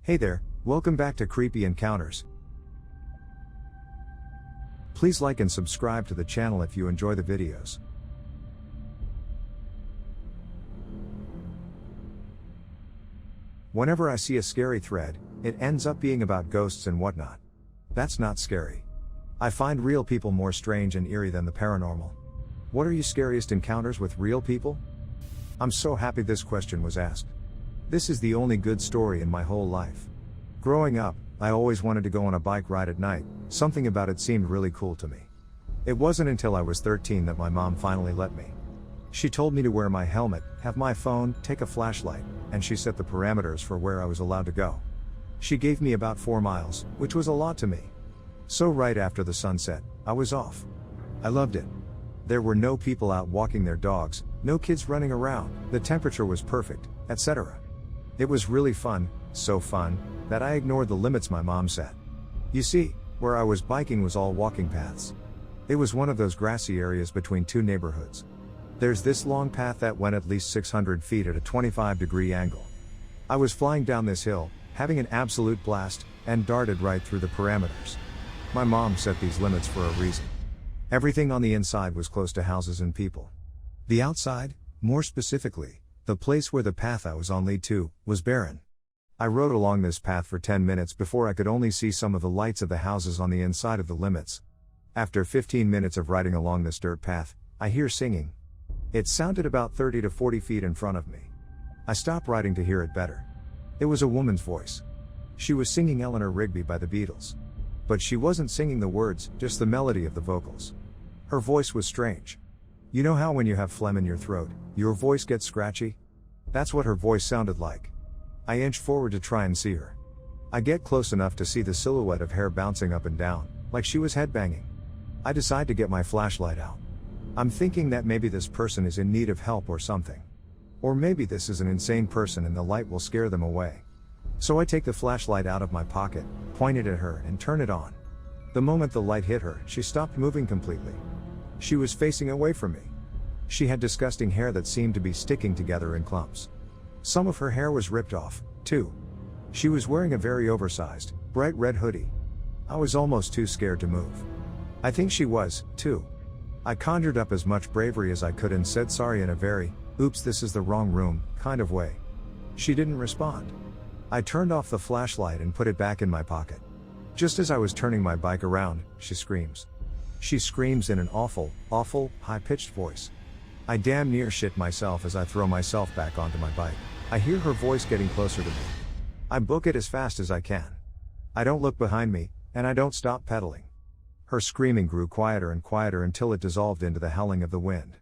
Hey there, welcome back to Creepy Encounters. Please like and subscribe to the channel if you enjoy the videos. Whenever I see a scary thread, it ends up being about ghosts and whatnot. That's not scary. I find real people more strange and eerie than the paranormal. What are your scariest encounters with real people? I'm so happy this question was asked. This is the only good story in my whole life. Growing up, I always wanted to go on a bike ride at night, something about it seemed really cool to me. It wasn't until I was 13 that my mom finally let me. She told me to wear my helmet, have my phone, take a flashlight, and she set the parameters for where I was allowed to go. She gave me about 4 miles, which was a lot to me. So right after the sunset, I was off. I loved it. There were no people out walking their dogs, no kids running around, the temperature was perfect, etc. It was really fun, so fun, that I ignored the limits my mom set. You see, where I was biking was all walking paths. It was one of those grassy areas between two neighborhoods. There's this long path that went at least 600 feet at a 25-degree angle. I was flying down this hill, having an absolute blast, and darted right through the parameters. My mom set these limits for a reason. Everything on the inside was close to houses and people. The outside, more specifically, the place where the path I was on led to, was barren. I rode along this path for 10 minutes before I could only see some of the lights of the houses on the inside of the limits. After 15 minutes of riding along this dirt path, I hear singing. It sounded about 30 to 40 feet in front of me. I stopped riding to hear it better. It was a woman's voice. She was singing Eleanor Rigby by the Beatles. But she wasn't singing the words, just the melody of the vocals. Her voice was strange. You know how when you have phlegm in your throat, your voice gets scratchy? That's what her voice sounded like. I inched forward to try and see her. I get close enough to see the silhouette of hair bouncing up and down, like she was headbanging. I decide to get my flashlight out. I'm thinking that maybe this person is in need of help or something. Or maybe this is an insane person and the light will scare them away. So I take the flashlight out of my pocket, point it at her, and turn it on. The moment the light hit her, she stopped moving completely. She was facing away from me. She had disgusting hair that seemed to be sticking together in clumps. Some of her hair was ripped off, too. She was wearing a very oversized, bright red hoodie. I was almost too scared to move. I think she was, too. I conjured up as much bravery as I could and said sorry in a very, oops, this is the wrong room, kind of way. She didn't respond. I turned off the flashlight and put it back in my pocket. Just as I was turning my bike around, she screams. She screams in an awful, high-pitched voice. I damn near shit myself as I throw myself back onto my bike. I hear her voice getting closer to me. I book it as fast as I can. I don't look behind me, and I don't stop pedaling. Her screaming grew quieter and quieter until it dissolved into the howling of the wind.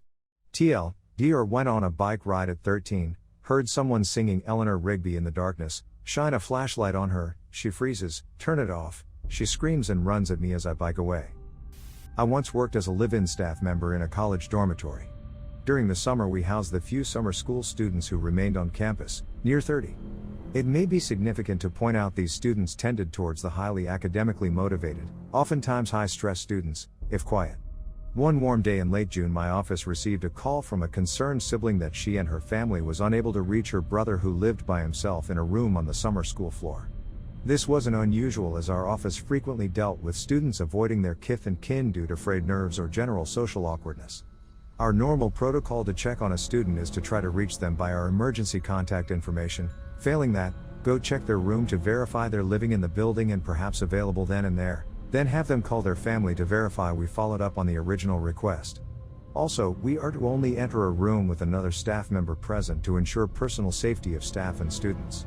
TLDR went on a bike ride at 13, heard someone singing Eleanor Rigby in the darkness, shine a flashlight on her, she freezes, turn it off, she screams and runs at me as I bike away. I once worked as a live-in staff member in a college dormitory. During the summer we housed the few summer school students who remained on campus, near 30. It may be significant to point out these students tended towards the highly academically motivated, oftentimes high-stress students, if quiet. One warm day in late June my office received a call from a concerned sibling that she and her family was unable to reach her brother who lived by himself in a room on the summer school floor. This wasn't unusual as our office frequently dealt with students avoiding their kith and kin due to frayed nerves or general social awkwardness. Our normal protocol to check on a student is to try to reach them by our emergency contact information. Failing that, go check their room to verify they're living in the building and perhaps available then and there, then have them call their family to verify we followed up on the original request. Also, we are to only enter a room with another staff member present to ensure personal safety of staff and students.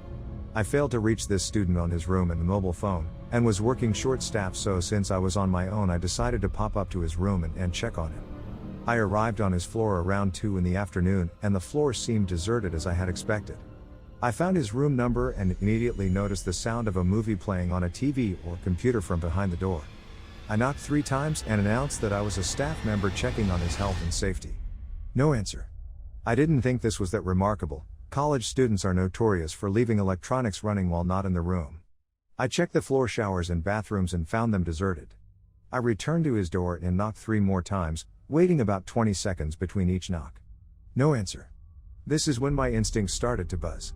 I failed to reach this student on his room and the mobile phone, and was working short-staffed, so since I was on my own I decided to pop up to his room and check on him. I arrived on his floor around 2 in the afternoon, and the floor seemed deserted as I had expected. I found his room number and immediately noticed the sound of a movie playing on a TV or computer from behind the door. I knocked 3 times and announced that I was a staff member checking on his health and safety. No answer. I didn't think this was that remarkable. College students are notorious for leaving electronics running while not in the room. I checked the floor showers and bathrooms and found them deserted. I returned to his door and knocked 3 more times, waiting about 20 seconds between each knock. No answer. This is when my instincts started to buzz.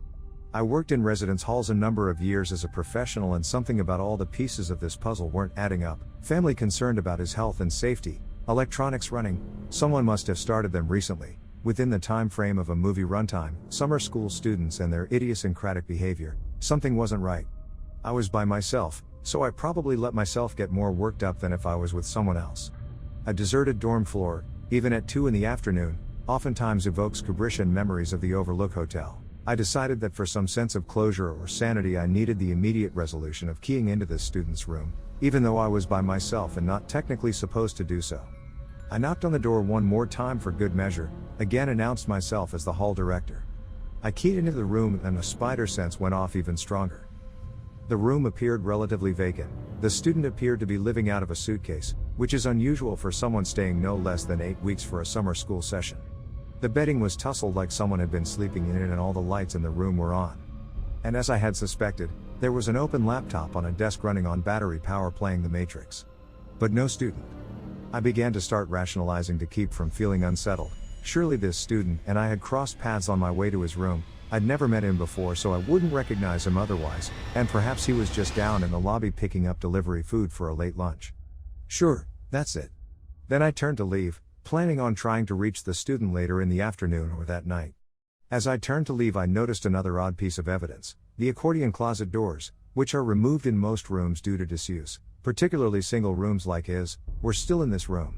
I worked in residence halls a number of years as a professional, and something about all the pieces of this puzzle weren't adding up. Family concerned about his health and safety, electronics running, someone must have started them recently, within the time frame of a movie runtime, summer school students and their idiosyncratic behavior, something wasn't right. I was by myself, so I probably let myself get more worked up than if I was with someone else. A deserted dorm floor, even at 2 in the afternoon, oftentimes evokes Kubrickian memories of the Overlook Hotel. I decided that for some sense of closure or sanity I needed the immediate resolution of keying into this student's room, even though I was by myself and not technically supposed to do so. I knocked on the door one more time for good measure, again announced myself as the hall director. I keyed into the room and a spider sense went off even stronger. The room appeared relatively vacant. The student appeared to be living out of a suitcase, which is unusual for someone staying no less than 8 weeks for a summer school session. The bedding was tousled like someone had been sleeping in it, and all the lights in the room were on. And as I had suspected, there was an open laptop on a desk running on battery power playing The Matrix. But no student. I began to start rationalizing to keep from feeling unsettled. Surely this student and I had crossed paths on my way to his room. I'd never met him before, so I wouldn't recognize him otherwise, and perhaps he was just down in the lobby picking up delivery food for a late lunch. Sure, that's it. Then I turned to leave, planning on trying to reach the student later in the afternoon or that night. As I turned to leave, I noticed another odd piece of evidence. The accordion closet doors, which are removed in most rooms due to disuse, particularly single rooms like his, were still in this room.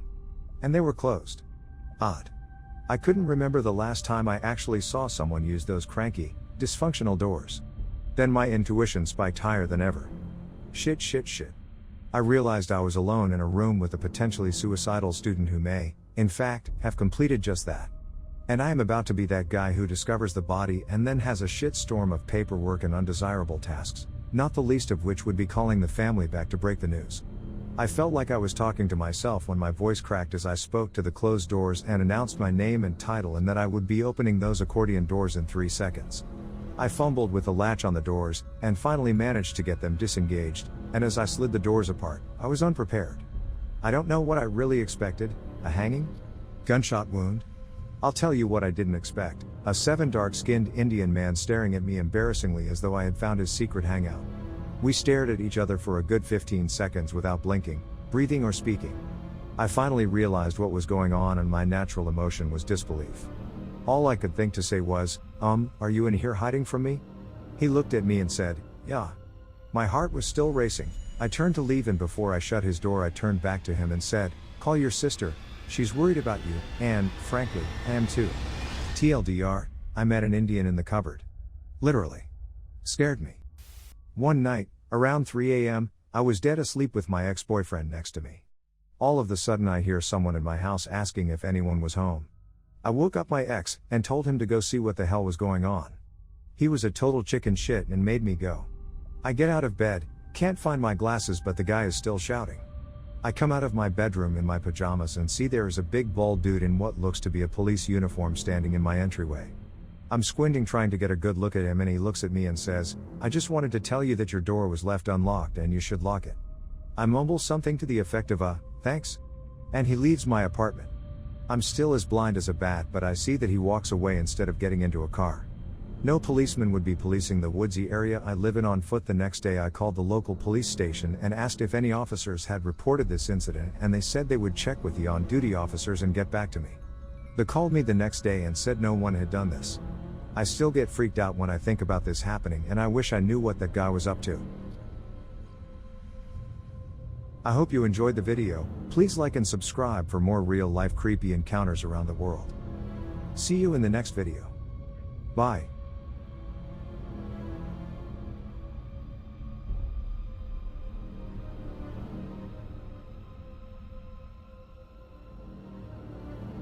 And they were closed. Odd. I couldn't remember the last time I actually saw someone use those cranky, dysfunctional doors. Then my intuition spiked higher than ever. Shit. I realized I was alone in a room with a potentially suicidal student who may, in fact, have completed just that. And I am about to be that guy who discovers the body and then has a shitstorm of paperwork and undesirable tasks, not the least of which would be calling the family back to break the news. I felt like I was talking to myself when my voice cracked as I spoke to the closed doors and announced my name and title, and that I would be opening those accordion doors in 3 seconds. I fumbled with the latch on the doors, and finally managed to get them disengaged, and as I slid the doors apart, I was unprepared. I don't know what I really expected. A hanging? Gunshot wound? I'll tell you what I didn't expect. A 7 dark-skinned Indian man staring at me embarrassingly as though I had found his secret hangout. We stared at each other for a good 15 seconds without blinking, breathing or speaking. I finally realized what was going on, and my natural emotion was disbelief. All I could think to say was, are you in here hiding from me? He looked at me and said, yeah. My heart was still racing. I turned to leave, and before I shut his door I turned back to him and said, call your sister. She's worried about you, and, frankly, I am too. TLDR, I met an Indian in the cupboard. Literally. Scared me. One night, around 3 a.m., I was dead asleep with my ex-boyfriend next to me. All of a sudden I hear someone in my house asking if anyone was home. I woke up my ex, and told him to go see what the hell was going on. He was a total chicken shit and made me go. I get out of bed, can't find my glasses, but the guy is still shouting. I come out of my bedroom in my pajamas and see there is a big bald dude in what looks to be a police uniform standing in my entryway. I'm squinting trying to get a good look at him, and he looks at me and says, I just wanted to tell you that your door was left unlocked and you should lock it. I mumble something to the effect of thanks. And he leaves my apartment. I'm still as blind as a bat, but I see that he walks away instead of getting into a car. No policeman would be policing the woodsy area I live in on foot. The next day I called the local police station and asked if any officers had reported this incident, and they said they would check with the on-duty officers and get back to me. They called me the next day and said no one had done this. I still get freaked out when I think about this happening, and I wish I knew what that guy was up to. I hope you enjoyed the video. Please like and subscribe for more real-life creepy encounters around the world. See you in the next video. Bye.